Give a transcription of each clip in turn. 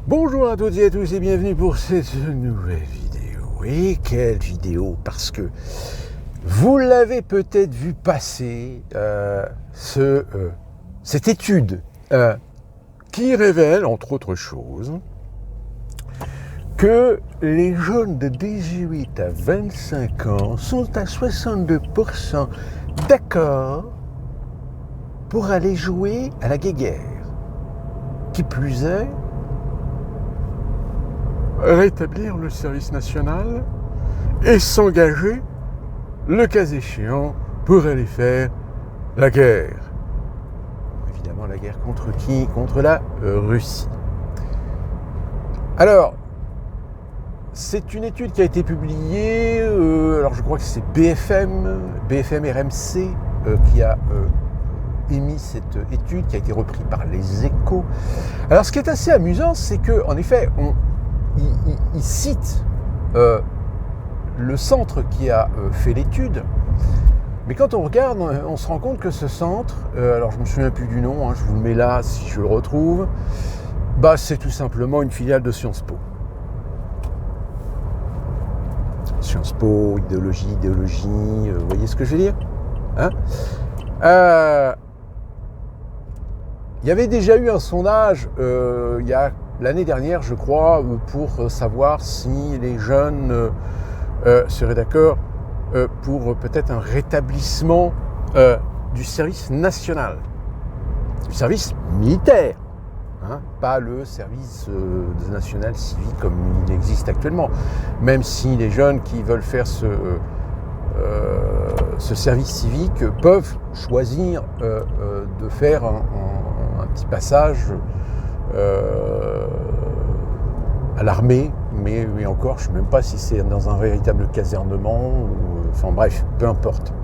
Bonjour à toutes et à tous et bienvenue pour cette nouvelle vidéo. Et quelle vidéo, parce que vous l'avez peut-être vu passer, cette étude qui révèle, entre autres choses, que les jeunes de 18 à 25 ans sont à 62% d'accord pour aller jouer à la guéguerre. Qui plus est, rétablir le service national et s'engager, le cas échéant, pour aller faire la guerre. Évidemment, la guerre contre qui? Contre la Russie. Alors, c'est une étude qui a été publiée, alors je crois que c'est BFM RMC qui a émis cette étude, qui a été reprise par les Échos. Alors, ce qui est assez amusant, c'est qu'en effet, il cite le centre qui a fait l'étude, mais quand on regarde, on se rend compte que ce centre, alors je ne me souviens plus du nom, je vous le mets là si je le retrouve, c'est tout simplement une filiale de Sciences Po. Sciences Po, idéologie, vous voyez ce que je veux dire, il y avait déjà eu un sondage il y a l'année dernière, je crois, pour savoir si les jeunes seraient d'accord pour peut-être un rétablissement du service national, du service militaire, pas le service national civique comme il existe actuellement, même si les jeunes qui veulent faire ce service civique peuvent choisir de faire un petit passage à l'armée, mais encore, je ne sais même pas si c'est dans un véritable casernement, enfin bref, peu importe.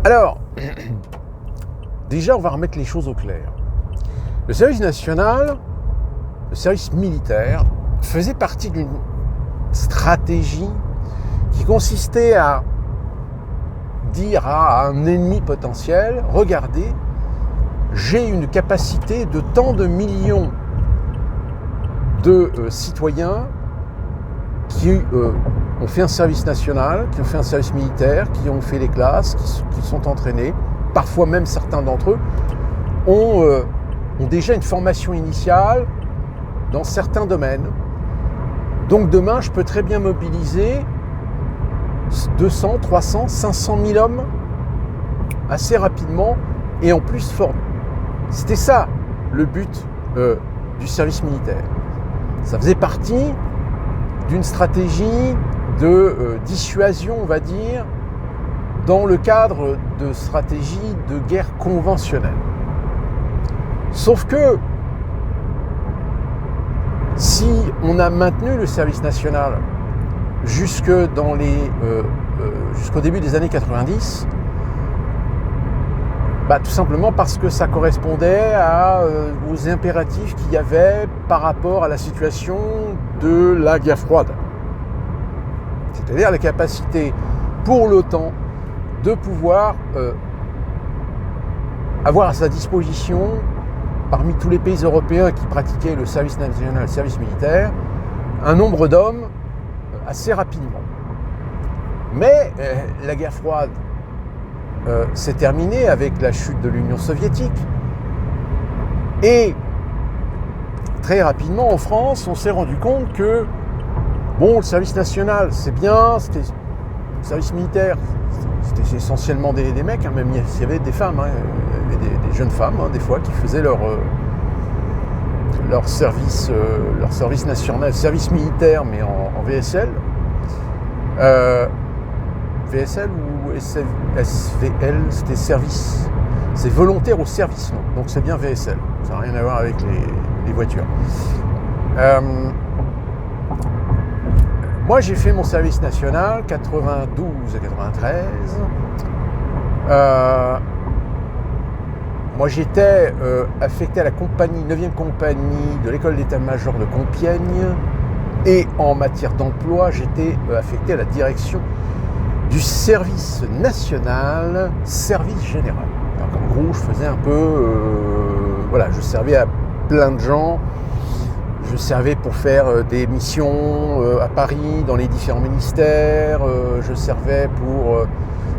Alors, déjà, on va remettre les choses au clair. Le service national, le service militaire, faisait partie d'une stratégie qui consistait à dire à un ennemi potentiel, regardez, j'ai une capacité de tant de millions de citoyens qui ont fait un service national, qui ont fait un service militaire, qui ont fait les classes, qui sont entraînés. Parfois même certains d'entre eux ont déjà une formation initiale dans certains domaines. Donc demain, je peux très bien mobiliser 200, 300, 500 000 hommes assez rapidement et en plus formés. C'était ça le but du service militaire. Ça faisait partie d'une stratégie de dissuasion, on va dire, dans le cadre de stratégies de guerre conventionnelle. Sauf que si on a maintenu le service national jusqu'au début des années 90, tout simplement parce que ça correspondait aux impératifs qu'il y avait par rapport à la situation de la guerre froide. C'est-à-dire la capacité pour l'OTAN de pouvoir avoir à sa disposition, parmi tous les pays européens qui pratiquaient le service national, le service militaire, un nombre d'hommes assez rapidement. Mais la guerre froide s'est terminée avec la chute de l'Union soviétique. Et très rapidement, en France, on s'est rendu compte que, le service national, c'est bien, c'était le service militaire, c'était essentiellement des mecs, même il y avait des femmes, il y avait des jeunes femmes, des fois, qui faisaient leur service national, service militaire, mais en VSL. VSL ou SVL, c'était service, c'est volontaire au service, non. Donc c'est bien VSL, ça n'a rien à voir avec les voitures. Moi j'ai fait mon service national 92 à 93. Moi j'étais affecté à la compagnie, 9e compagnie de l'école d'état-major de Compiègne, et en matière d'emploi j'étais affecté à la direction du service national, service général. Donc en gros, je faisais un peu, je servais plein de gens. Je servais pour faire des missions à Paris, dans les différents ministères. Je servais pour,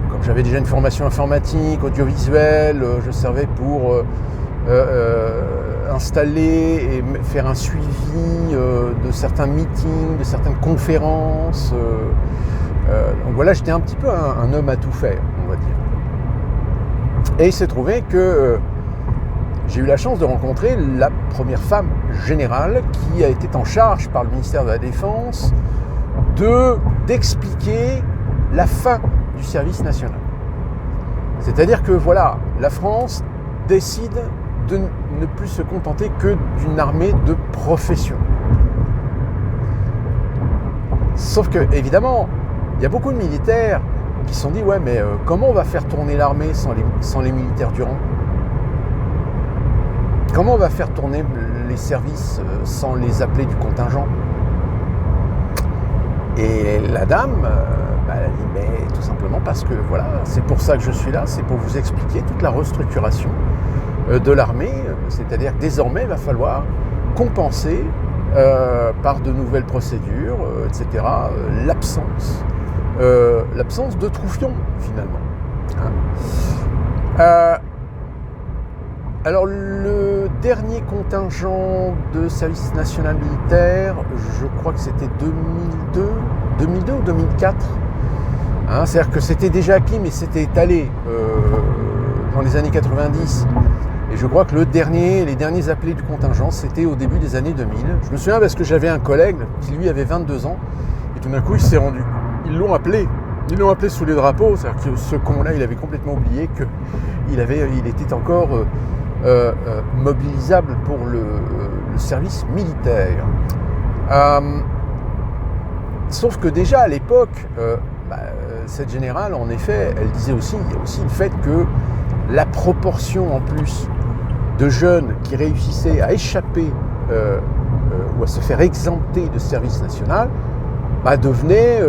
comme j'avais déjà une formation informatique, audiovisuelle, je servais pour installer et faire un suivi de certains meetings, de certaines conférences. Donc voilà, j'étais un petit peu un homme à tout faire, on va dire. Et il s'est trouvé que j'ai eu la chance de rencontrer la première femme générale qui a été en charge par le ministère de la Défense d'expliquer la fin du service national. C'est-à-dire que voilà, la France décide de ne plus se contenter que d'une armée de profession. Sauf que, évidemment, il y a beaucoup de militaires qui se sont dit « Ouais, mais comment on va faire tourner l'armée sans les militaires du rang ? Comment on va faire tourner les services sans les appelés du contingent ?» Et la dame, elle a dit « Mais tout simplement parce que voilà, c'est pour ça que je suis là, c'est pour vous expliquer toute la restructuration de l'armée, c'est-à-dire que désormais il va falloir compenser par de nouvelles procédures, etc., l'absence de troufions finalement. Alors le dernier contingent de service national militaire, je crois que c'était 2002 ou 2004. C'est-à-dire que c'était déjà acquis, mais c'était étalé dans les années 90. Et je crois que les derniers appelés du contingent, c'était au début des années 2000. Je me souviens parce que j'avais un collègue qui lui avait 22 ans, et tout d'un coup il s'est rendu. Ils l'ont appelé sous les drapeaux, c'est-à-dire que ce con-là, il avait complètement oublié qu'il était encore mobilisable pour le service militaire. Sauf que déjà à l'époque, cette générale, en effet, elle disait aussi, il y a aussi le fait que la proportion en plus de jeunes qui réussissaient à échapper ou à se faire exempter de service national devenait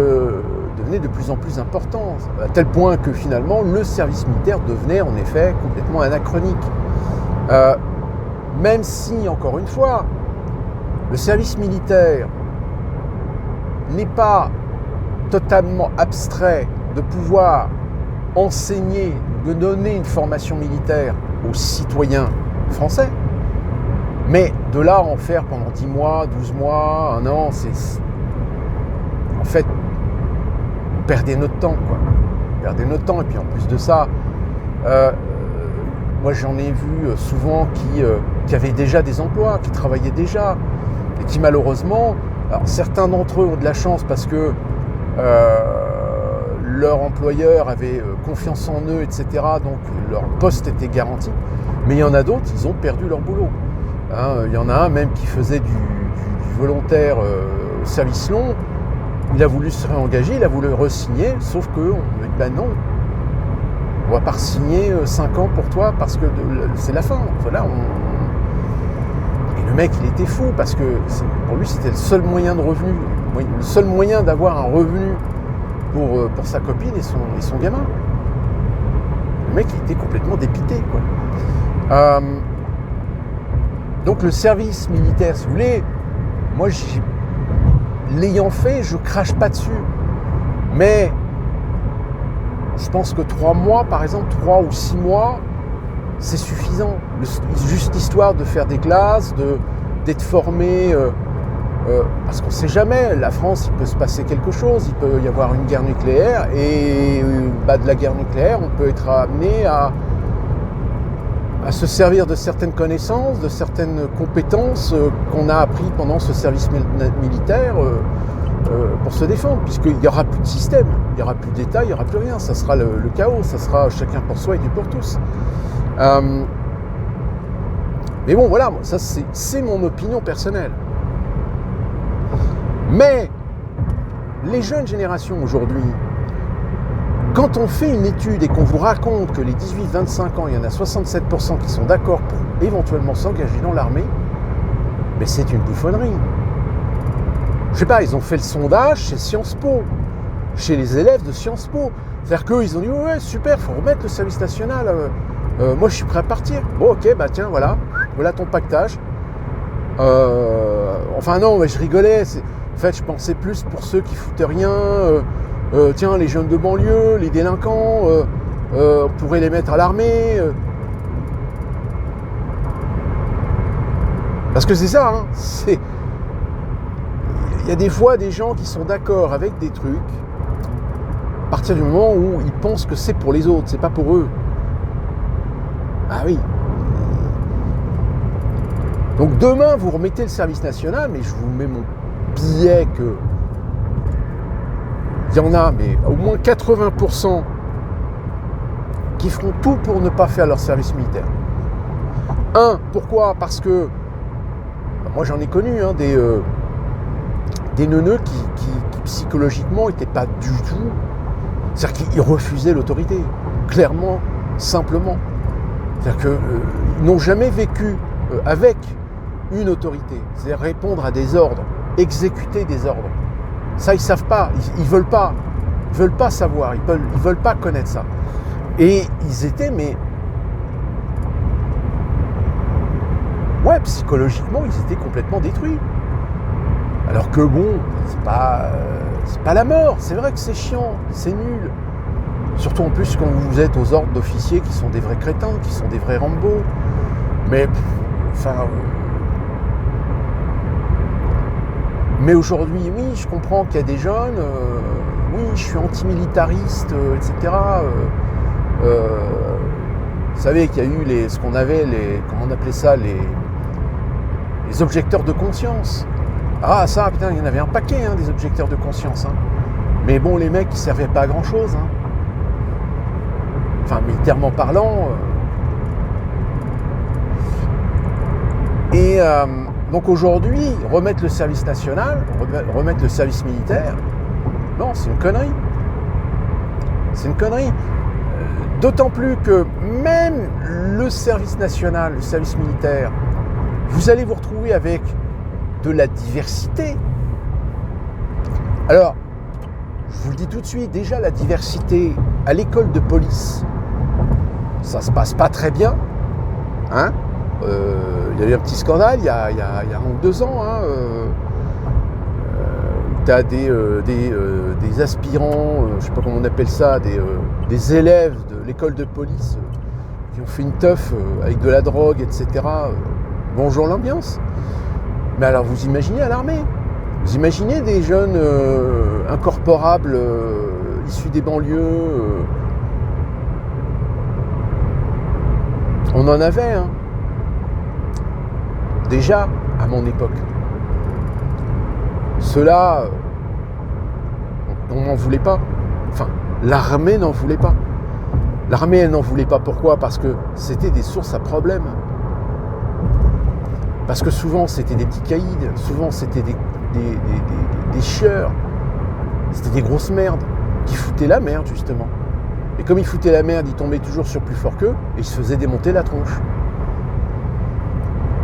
de plus en plus important, à tel point que finalement le service militaire devenait en effet complètement anachronique. Même si, encore une fois, le service militaire n'est pas totalement abstrait de pouvoir enseigner, de donner une formation militaire aux citoyens français, mais de là à en faire pendant 10 mois, 12 mois, 1 an, en fait, on perdait notre temps, quoi. On perdait notre temps, et puis en plus de ça, moi j'en ai vu souvent qui avaient déjà des emplois, qui travaillaient déjà, et qui malheureusement, alors certains d'entre eux ont de la chance parce que leur employeur avait confiance en eux, etc., donc leur poste était garanti, mais il y en a d'autres, ils ont perdu leur boulot. Il y en a un même qui faisait du volontaire au service long, il a voulu se réengager, il a voulu re-signer, sauf qu'on lui dit non, on va pas re-signer 5 ans pour toi parce que c'est la fin. Voilà, Et le mec, il était fou parce que pour lui, c'était le seul moyen de revenu, le seul moyen d'avoir un revenu pour sa copine et son gamin. Le mec, il était complètement dépité, quoi. Donc le service militaire, si vous voulez, moi, l'ayant fait, je crache pas dessus. Mais je pense que 3 mois, par exemple, 3 ou 6 mois, c'est suffisant. Juste l'histoire de faire des classes, d'être formé, parce qu'on ne sait jamais. La France, il peut se passer quelque chose, il peut y avoir une guerre nucléaire, et de la guerre nucléaire, on peut être amené à se servir de certaines connaissances, de certaines compétences qu'on a appris pendant ce service militaire pour se défendre, puisqu'il n'y aura plus de système, il n'y aura plus d'État, il n'y aura plus rien, ça sera le chaos, ça sera chacun pour soi et Dieu pour tous. Mais bon, voilà, ça c'est mon opinion personnelle. Mais les jeunes générations aujourd'hui, quand on fait une étude et qu'on vous raconte que les 18-25 ans, il y en a 67% qui sont d'accord pour éventuellement s'engager dans l'armée, mais c'est une bouffonnerie. Je sais pas, ils ont fait le sondage chez Sciences Po, chez les élèves de Sciences Po. C'est-à-dire qu'eux, ils ont dit ouais, super, faut remettre le service national, moi je suis prêt à partir. Bon, ok, tiens, voilà ton pactage. Enfin non, mais je rigolais. En fait, je pensais plus pour ceux qui foutaient rien. Tiens, les jeunes de banlieue, les délinquants, on pourrait les mettre à l'armée. Parce que c'est ça, hein, il y a des fois des gens qui sont d'accord avec des trucs à partir du moment où ils pensent que c'est pour les autres, c'est pas pour eux. Ah oui. Donc demain, vous remettez le service national, mais je vous mets mon billet que il y en a, mais au moins 80% qui feront tout pour ne pas faire leur service militaire. Pourquoi ? Parce que moi j'en ai connu des neuneux qui psychologiquement n'étaient pas du tout, c'est-à-dire qu'ils refusaient l'autorité, clairement, simplement. C'est-à-dire qu'ils n'ont jamais vécu avec une autorité, c'est-à-dire répondre à des ordres, exécuter des ordres. Ça, ils ne savent pas, ils veulent pas savoir, ils veulent pas connaître ça. Et ils étaient, mais ouais, psychologiquement, ils étaient complètement détruits. Alors que bon, c'est pas la mort. C'est vrai que c'est chiant, c'est nul. Surtout en plus quand vous êtes aux ordres d'officiers qui sont des vrais crétins, qui sont des vrais Rambo. Mais, mais aujourd'hui, oui, je comprends qu'il y a des jeunes, oui, je suis antimilitariste, etc. Vous savez qu'il y a eu ce qu'on avait, comment on appelait ça, les objecteurs de conscience. Ah ça, putain, il y en avait un paquet, des objecteurs de conscience. Mais bon, les mecs, ils servaient pas à grand chose. Enfin, militairement parlant. Et donc aujourd'hui, remettre le service national, remettre le service militaire, non, c'est une connerie. C'est une connerie. D'autant plus que même le service national, le service militaire, vous allez vous retrouver avec de la diversité. Alors, je vous le dis tout de suite, déjà la diversité à l'école de police, ça se passe pas très bien. Il y a eu un petit scandale il y a 1 ou 2 ans. Tu as des aspirants, je ne sais pas comment on appelle ça, des élèves de l'école de police qui ont fait une teuf avec de la drogue, etc. Bonjour l'ambiance. Mais alors vous imaginez à l'armée, vous imaginez des jeunes incorporables issus des banlieues. On en avait, déjà à mon époque. Ceux-là, on n'en voulait pas. Enfin, l'armée n'en voulait pas. L'armée, elle n'en voulait pas. Pourquoi ? Parce que c'était des sources à problème. Parce que souvent, c'était des petits caïds. Souvent, c'était des chieurs. C'était des grosses merdes qui foutaient la merde, justement. Et comme ils foutaient la merde, ils tombaient toujours sur plus fort qu'eux et ils se faisaient démonter la tronche.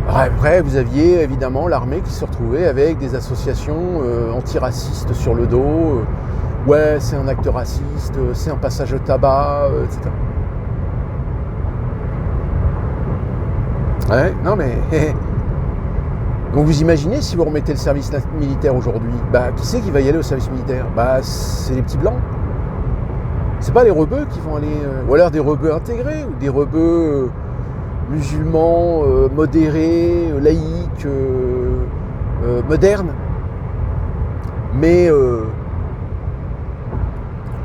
Après, vous aviez évidemment l'armée qui se retrouvait avec des associations antiracistes sur le dos. Ouais, c'est un acte raciste, c'est un passage au tabac, etc. Ouais, non mais... Donc vous imaginez si vous remettez le service militaire aujourd'hui, qui c'est qui va y aller au service militaire ? C'est les petits blancs. C'est pas les rebeux qui vont aller... ou alors des rebeux intégrés, ou des rebeux... musulmans, modérés, laïcs, modernes. Mais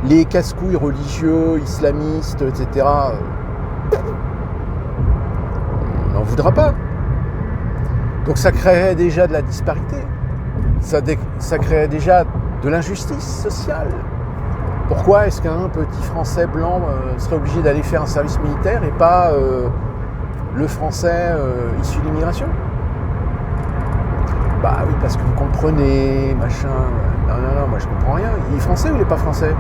les casse-couilles religieux, islamistes, etc., on n'en voudra pas. Donc ça créerait déjà de la disparité. Ça créerait déjà de l'injustice sociale. Pourquoi est-ce qu'un petit Français blanc serait obligé d'aller faire un service militaire et pas... le français issu de l'immigration ? Oui, parce que vous comprenez, machin. Non, moi je comprends rien. Il est français ou il n'est pas français ?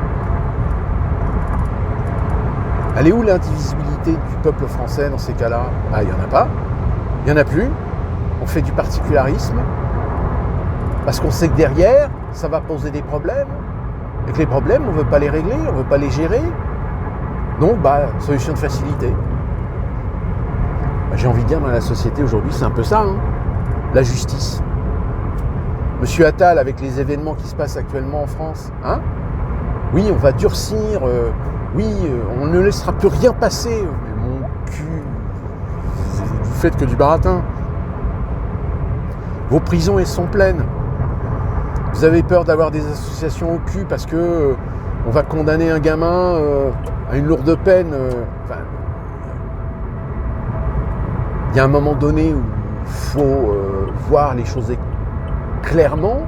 Elle est où l'indivisibilité du peuple français dans ces cas-là ? Il n'y en a pas. Il n'y en a plus. On fait du particularisme. Parce qu'on sait que derrière, ça va poser des problèmes. Et que les problèmes, on ne veut pas les régler, on ne veut pas les gérer. Donc, solution de facilité. J'ai envie de dire, dans la société aujourd'hui, c'est un peu ça. la justice. Monsieur Attal, avec les événements qui se passent actuellement en France, hein? Oui, on va durcir, on ne laissera plus rien passer. Mais mon cul, vous faites que du baratin. Vos prisons, elles sont pleines. Vous avez peur d'avoir des associations au cul parce que on va condamner un gamin à une lourde peine. Il y a un moment donné où il faut voir les choses clairement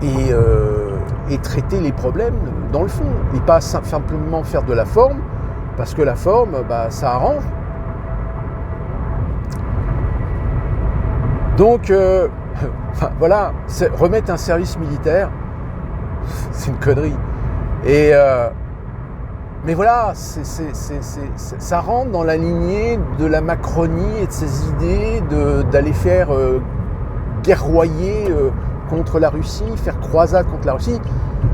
et traiter les problèmes dans le fond. Et pas simplement faire de la forme, parce que la forme, ça arrange. Donc, voilà, remettre un service militaire, c'est une connerie. Mais voilà, ça rentre dans la lignée de la Macronie et de ses idées d'aller faire guerroyer contre la Russie, faire croisade contre la Russie.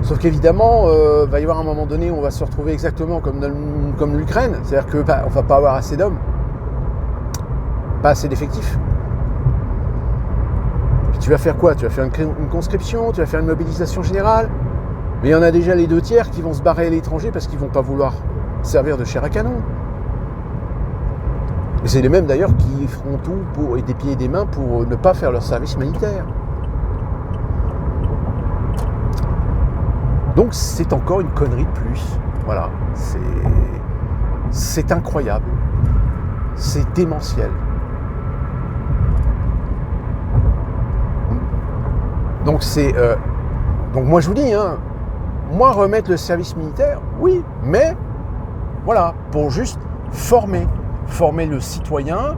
Sauf qu'évidemment, va y avoir un moment donné où on va se retrouver exactement comme l'Ukraine. C'est-à-dire qu'on ne va pas avoir assez d'hommes, pas assez d'effectifs. Puis tu vas faire quoi? Tu vas faire une conscription, tu vas faire une mobilisation générale. Mais il y en a déjà les 2/3 qui vont se barrer à l'étranger parce qu'ils ne vont pas vouloir servir de chair à canon. Et c'est les mêmes d'ailleurs qui feront tout et des pieds et des mains pour ne pas faire leur service militaire. Donc c'est encore une connerie de plus. Voilà, c'est incroyable. C'est démentiel. Donc donc moi je vous dis, hein, moi remettre le service militaire, oui, mais voilà, pour juste former le citoyen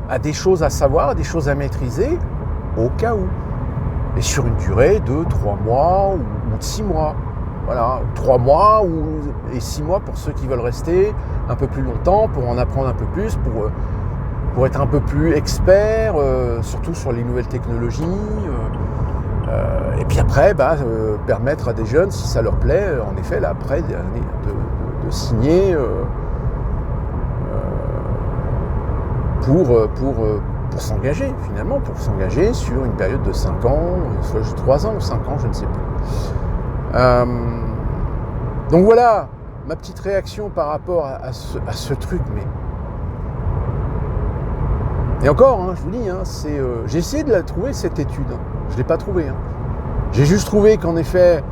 à des choses à savoir, à des choses à maîtriser, au cas où. Et sur une durée de 3 mois ou de 6 mois. Voilà, 3 mois et 6 mois pour ceux qui veulent rester un peu plus longtemps, pour en apprendre un peu plus, pour être un peu plus expert, surtout sur les nouvelles technologies. Et puis après, permettre à des jeunes, si ça leur plaît, en effet, là, après, de signer pour s'engager, finalement, pour s'engager sur une période de 5 ans, soit 3 ans ou 5 ans, je ne sais plus. Donc voilà, ma petite réaction par rapport à ce truc, mais... Et encore, hein, je vous dis, hein, j'ai essayé de la trouver, cette étude. Je ne l'ai pas trouvée. Hein. J'ai juste trouvé qu'en effet,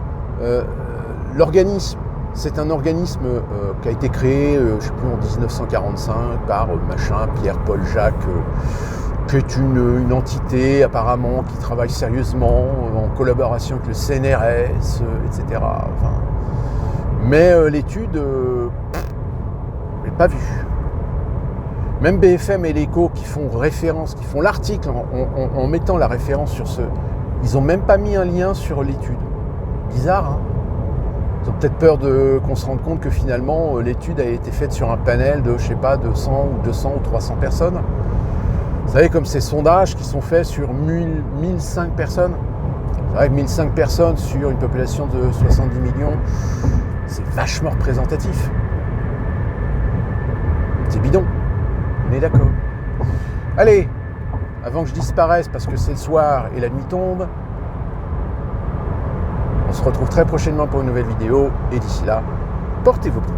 l'organisme, c'est un organisme qui a été créé, je ne sais plus, en 1945 par Pierre-Paul Jacques, qui est une entité apparemment qui travaille sérieusement en collaboration avec le CNRS, etc. Enfin, mais l'étude, je l'ai pas vue. Même BFM et l'Écho qui font référence, qui font l'article en mettant la référence sur ils n'ont même pas mis un lien sur l'étude. Bizarre, hein? Ils ont peut-être peur qu'on se rende compte que finalement l'étude a été faite sur un panel de, je sais pas, 100 ou 200 ou 300 personnes. Vous savez, comme ces sondages qui sont faits sur 1005 personnes. C'est vrai que 1005 personnes sur une population de 70 millions, c'est vachement représentatif. C'est bidon. On est d'accord. Allez, avant que je disparaisse parce que c'est le soir et la nuit tombe, on se retrouve très prochainement pour une nouvelle vidéo. Et d'ici là, portez-vous bien.